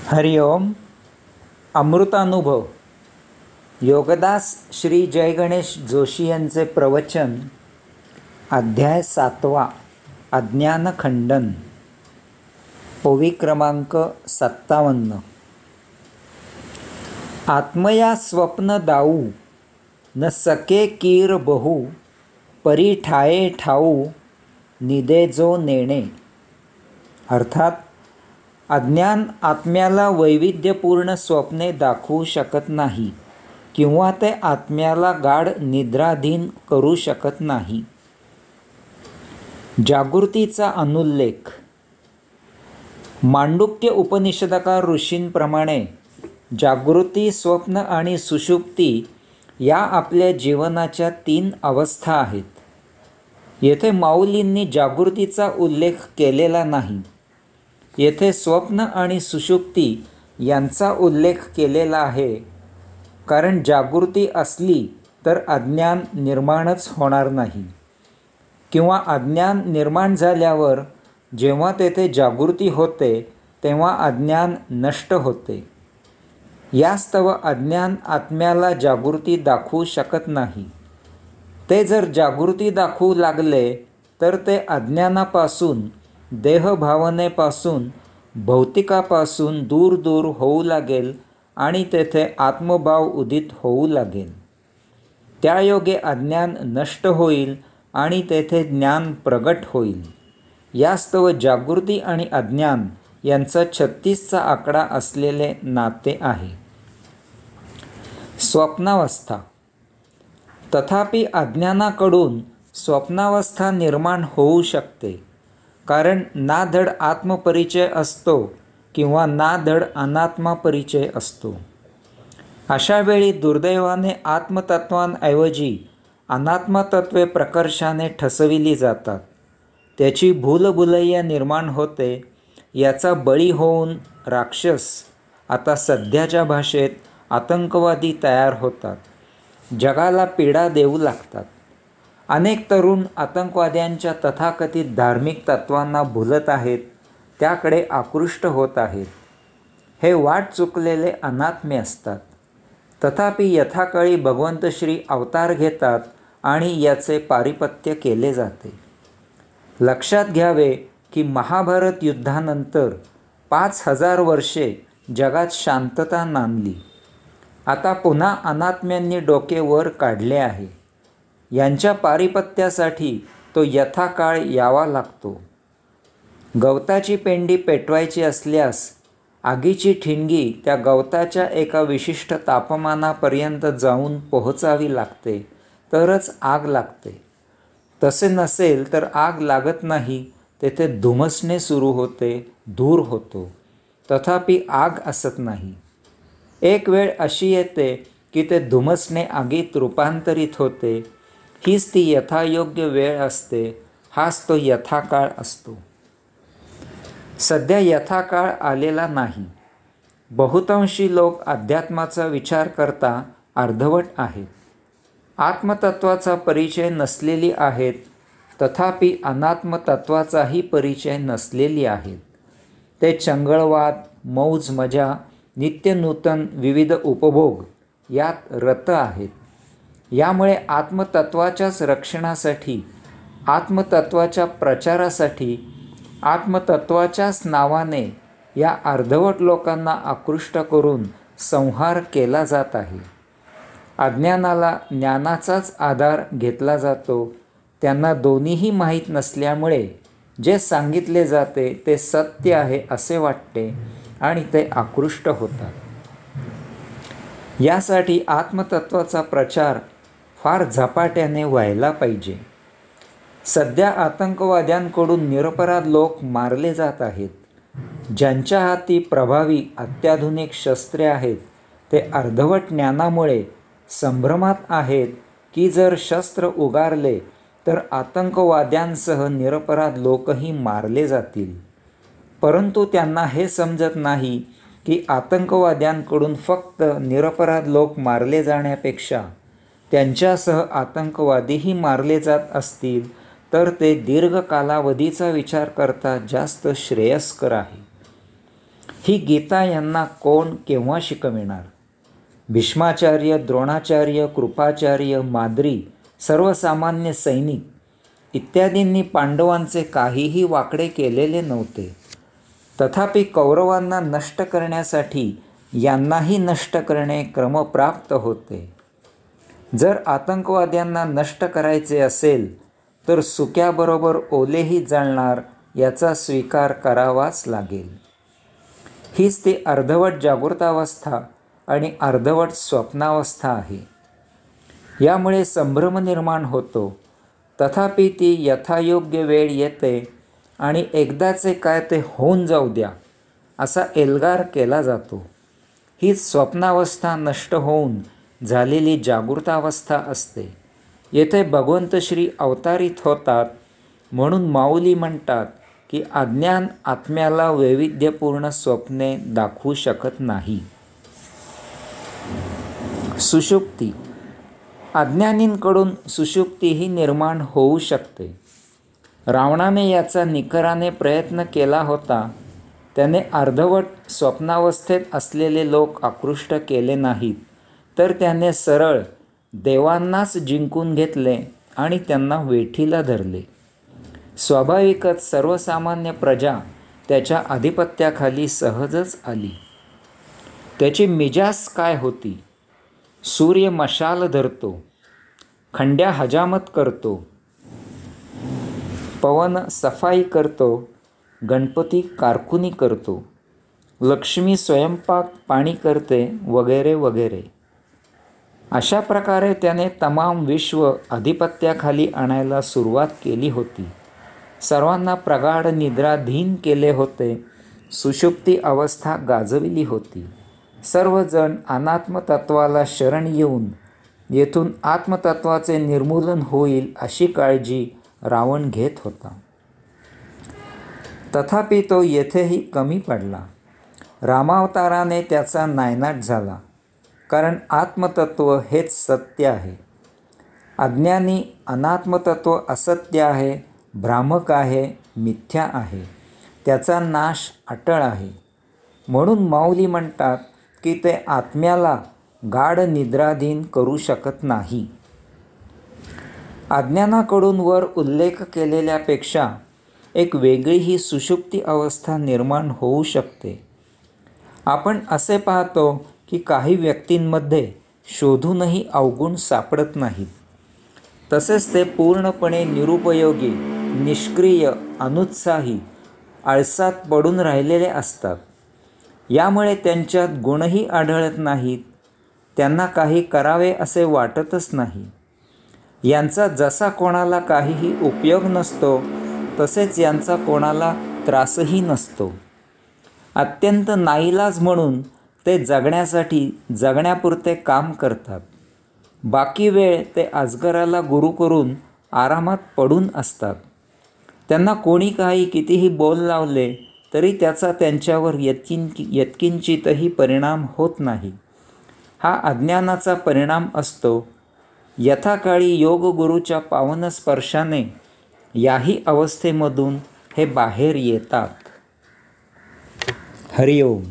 हरि ओम. अमृतानुभव योगदास श्री जय गणेश जोशी यांचे प्रवचन. अध्याय 7. अज्ञानखंडन. ओवी क्रमांक 57. आत्मया स्वप्न दाऊ न सके कीर बहु परी ठाये ठाऊ निदे जो नेणे. अर्थात अज्ञान आत्म्याला वैविध्यपूर्ण स्वप्ने दाखवू शकत नाही किंवा ते आत्म्याला गाढ निद्राधीन करू शकत नाही. जागृतीचा अनुल्लेख. मांडुक्य उपनिषदकार ऋषींप्रमाणे जागृती, स्वप्न आणि सुषुप्ती या आपल्या जीवनाच्या 3 अवस्था आहेत. येथे माऊलींनी जागृतीचा उल्लेख केलेला नाही. येथे स्वप्न आणि सुषुप्ती यांचा उल्लेख केलेला आहे, कारण जागृती असली तर अज्ञान निर्माणच होणार नाही, किंवा अज्ञान निर्माण झाल्यावर जेव्हा तेथे जागृती होते तेव्हा अज्ञान नष्ट होते. यास्तव अज्ञान आत्म्याला जागृती दाखवू शकत नाही. ते जर जागृती दाखवू लागले तर ते अज्ञानापासून, देहभावनेपासून, भौतिकापासून दूर दूर होऊ लागेल आणि तेथे आत्मभाव उदित होऊ लागेल. त्यायोगे अज्ञान नष्ट होईल आणि तेथे ज्ञान प्रगट होईल. यास्तव जागृती आणि अज्ञान यांचा 36चा आकडा असलेले नाते आहे. स्वप्नावस्था. तथापि अज्ञानाकडून स्वप्नावस्था निर्माण होऊ शकते, कारण ना धड आत्मपरिचय असतो किंवा ना धड अनात्मा परिचय असतो. अशा वेळी दुर्दैवाने आत्मतत्वांऐवजी अनात्मतत्वे प्रकर्षाने ठसविली जातात. त्याची भूलभुलैया निर्माण होते. याचा बळी होऊन राक्षस, आता सध्याच्या भाषेत आतंकवादी तयार होतात. जगाला पीडा देऊ लागतात. अनेक तरुण आतंकवाद्यांच्या तथाकथित धार्मिक तत्वांना भुलत आहेत, त्याकडे आकृष्ट होत आहेत. हे वाट चुकलेले अनात्मे असतात. तथापि यथाकाळी भगवंत श्री अवतार घेतात आणि याचे पारिपत्य केले जाते. लक्षात घ्यावे की महाभारत युद्धानंतर 5000 वर्षे जगात शांतता नांदली. आता पुन्हा अनात्म्यांनी डोके वर काढले आहे. यांच्या पारिपत्यासाठी तो यथाकाळ यावा लागतो. गवताची पेंडी पेटवायची असल्यास आगीची ठिणगी त्या गवताच्या एका विशिष्ट तापमानापर्यंत जाऊन पोहोचावी लागते, तरच आग लागते. तसे नसेल तर आग लागत नाही. तेथे धुमसणे सुरू होते, धूर होतो, तथापि आग असत नाही. एक वेळ अशी येते की ते धुमसणे आगीत रूपांतरित होते. हीच ती यथायोग्य वेळ असते. हाच तो यथाकाळ असतो. सध्या यथाकाळ आलेला नाही. बहुतांशी लोक अध्यात्माचा विचार करता अर्धवट आहेत. आत्मतत्वाचा परिचय नसलेली आहेत, तथापि अनात्मतत्वाचाही परिचय नसलेली आहेत. ते चंगळवाद, मौज मजा, नित्यनूतन विविध उपभोग यात रत आहेत. यामुळे आत्मतत्वाच्याच रक्षणासाठी, आत्मतत्वाच्या प्रचारासाठी, आत्मतत्वाच्याच नावाने या अर्धवट लोकांना आकृष्ट करून संहार केला जात आहे. अज्ञानाला ज्ञानाचाच आधार घेतला जातो. त्यांना दोन्हीही माहीत नसल्यामुळे जे सांगितले जाते ते सत्य आहे असे वाटते आणि ते आकृष्ट होतात. यासाठी आत्मतत्वाचा प्रचार फार झपाट्याने व्हायला पाहिजे. सध्या आतंकवाद्यांकडून निरपराध लोक मारले जात आहेत. ज्यांच्या हाती प्रभावी अत्याधुनिक शस्त्रे आहेत ते अर्धवट ज्ञानामुळे संभ्रमात आहेत की जर शस्त्र उगारले तर आतंकवाद्यांसह निरपराध लोकही मारले जातील. परंतु त्यांना हे समजत नाही की आतंकवाद्यांकडून फक्त निरपराध लोक मारले जाण्यापेक्षा त्यांच्यासह आतंकवादीही मारले जात असतील तर ते दीर्घ कालावधीचा विचार करता जास्त श्रेयस्कर आहे. ही गीता यांना कोण केव्हा शिकविणार? भीष्माचार्य, द्रोणाचार्य, कृपाचार्य, माद्री, सर्वसामान्य सैनिक इत्यादींनी पांडवांचे काहीही वाकडे केलेले नव्हते. तथापि कौरवांना नष्ट करण्यासाठी यांनाही नष्ट करणे क्रमप्राप्त होते. जर आतंकवाद्यांना नष्ट करायचे असेल तर सुक्याबरोबर ओलेही जळणार याचा स्वीकार करावाच लागेल. हीच ती अर्धवट जागृतावस्था आणि अर्धवट स्वप्नावस्था आहे. यामुळे संभ्रम निर्माण होतो. तथापि ती यथायोग्य वेळ येते आणि एकदाचे काय ते होऊन जाऊ द्या असा एल्गार केला जातो. हीच स्वप्नावस्था नष्ट होऊन झालेली जागृतावस्था असते. येथे भगवंत श्री अवतारित होतात. म्हणून माऊली म्हणतात की अज्ञान आत्म्याला वैविध्यपूर्ण स्वप्ने दाखवू शकत नाही. सुषुप्ती. अज्ञानींकडून सुषुप्तीही निर्माण होऊ शकते. रावणाने याचा निकराने प्रयत्न केला होता. त्याने अर्धवट स्वप्नावस्थेत असलेले लोक आकृष्ट केले नाहीत, तर त्याने सरळ देवांनाच जिंकून घेतले आणि त्यांना वेठीला धरले. स्वाभाविकच सर्वसामान्य प्रजा त्याच्या आधिपत्याखाली सहजच आली. त्याची मिजाज काय होती? सूर्य मशाल धरतो, खंड्या हजामत करतो, पवन सफाई करतो, गणपती कारकुनी करतो, लक्ष्मी स्वयंपाक पाणी करते, वगैरे वगैरे. अशा प्रकारे त्याने तमाम विश्व अधिपत्याखाली आणायला सुरुवात केली होती. सर्वांना प्रगाढ निद्राधीन केले होते. सुषुप्ती अवस्था गाजविली होती. सर्वजण अनात्मतत्वाला शरण येऊन येथून आत्मतत्वाचे निर्मूलन होईल अशी काळजी रावण घेत होता. तथापि तो येथेही कमी पडला. रामावताराने त्याचा नायनाट झाला. कारण आत्मतत्व हेच सत्य आहे. अज्ञानी अनात्मतत्व असत्य आहे, भ्रामक आहे, मिथ्या आहे. त्याचा नाश अटळ आहे. म्हणून माऊली म्हणतात की ते आत्म्याला गाढ निद्राधीन करू शकत नाही. अज्ञानाकडून वर उल्लेख केलेल्यापेक्षा एक वेगळी ही सुषुप्ती अवस्था निर्माण होऊ शकते. आपण असे पाहतो की काही व्यक्तींमध्ये शोधूनही अवगुण सापडत नाहीत. तसेच ते पूर्णपणे निरुपयोगी, निष्क्रिय, अनुत्साही, आळसात पडून राहिलेले असतात. यामुळे त्यांच्यात गुणही आढळत नाहीत. त्यांना काही करावे असे वाटतच नाही. यांचा जसा कोणाला काहीही उपयोग नसतो तसेच यांचा कोणाला त्रासही नसतो. अत्यंत नाईलाज म्हणून ते जगण्यासाठी जगण्यापुरते काम करतात. बाकी वेळ ते अजगराला गुरु करून आरामात पडून असतात. त्यांना कोणी काही कितीही बोल लावले तरी त्याचा त्यांच्यावर यत्किंचितही परिणाम होत नाही. हा अज्ञानाचा परिणाम असतो. यथाकाळी योगगुरूच्या पावन स्पर्शाने याही अवस्थेमधून हे बाहेर येतात. हरिओम.